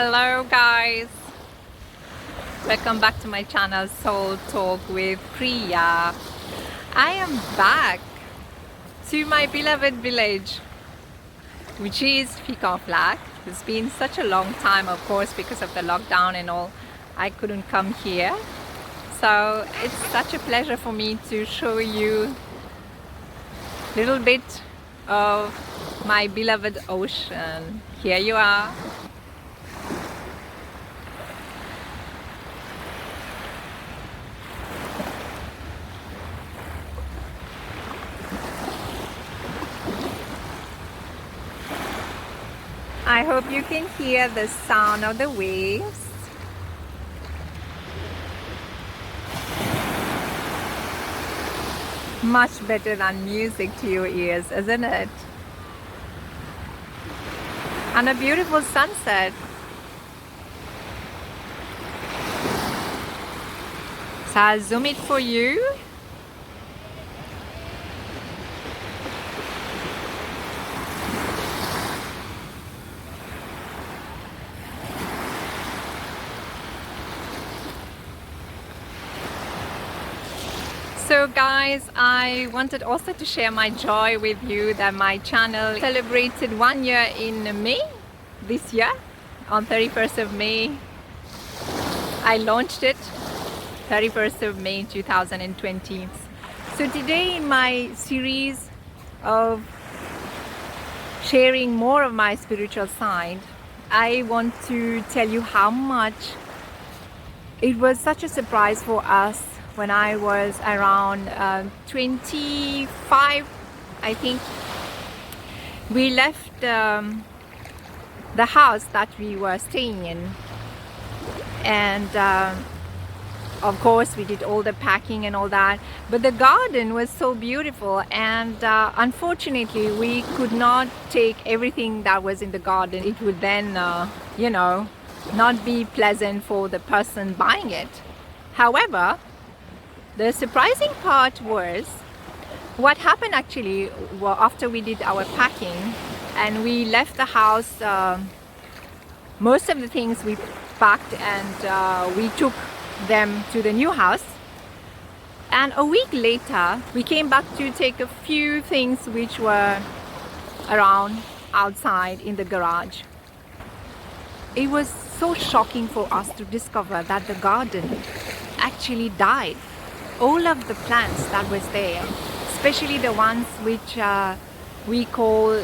Hello guys, welcome back to my channel Soul Talk with Priya. I am back to my beloved village, which is Fika Flag. It's been such a long time, of course, because of the lockdown and all. I couldn't come here, so it's such a pleasure for me to show you a little bit of my beloved ocean. Here you are. I hope you can hear the sound of the waves. Much better than music to your ears, isn't it? And a beautiful sunset. So I'll zoom it for you. So guys, I wanted also to share my joy with you that my channel celebrated 1 year in May this year. On 31st of May, I launched it, 31st of May 2020. So today in my series of sharing more of my spiritual side, I want to tell you how much it was such a surprise for us when I was around 25, I think. We left the house that we were staying in, and of course we did all the packing and all that, but the garden was so beautiful, and unfortunately we could not take everything that was in the garden. It would then not be pleasant for the person buying it. However, the surprising part was what happened actually after we did our packing and we left the house. Most of the things we packed and we took them to the new house, and a week later we came back to take a few things which were around outside in the garage. It was so shocking for us to discover that the garden actually died. All of the plants that was there, especially the ones which we call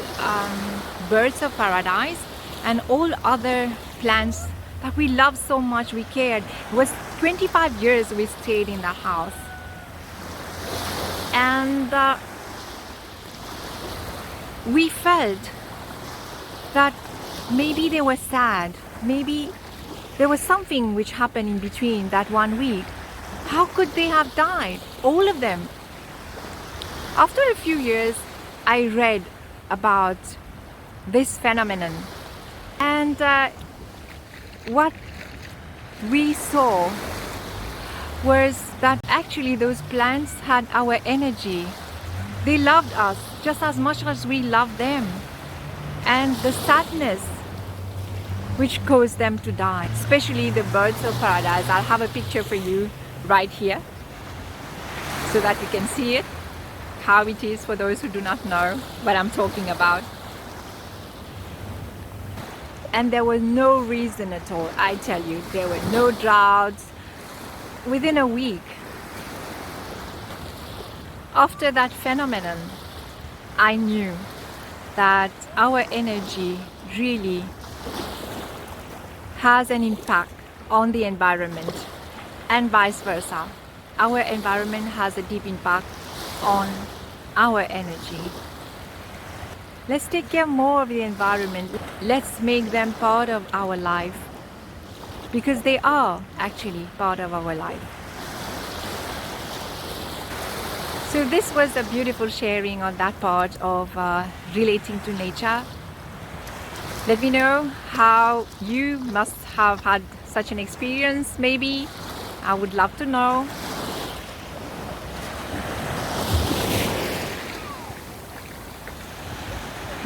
birds of paradise, and all other plants that we love so much, we cared. It was 25 years we stayed in that house, and we felt that maybe they were sad, maybe there was something which happened in between that 1 week. How could they have died? All of them. After a few years, I read about this phenomenon, and what we saw was that actually those plants had our energy. They loved us just as much as we loved them, and the sadness which caused them to die, especially the birds of paradise. I'll have a picture for you right here so that you can see it, how it is for those who do not know what I'm talking about. And there was no reason at all, I tell you. There were no droughts. Within a week after that phenomenon, I knew that our energy really has an impact on the environment, and vice versa. Our environment has a deep impact on our energy. Let's take care more of the environment. Let's make them part of our life, because they are actually part of our life. So this was a beautiful sharing on that part of relating to nature. Let me know how you must have had such an experience. Maybe I would love to know.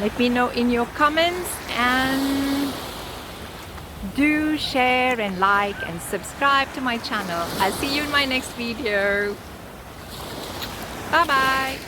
Let me know in your comments, and Do share and like and subscribe to my channel. I'll see you in my next video. Bye bye.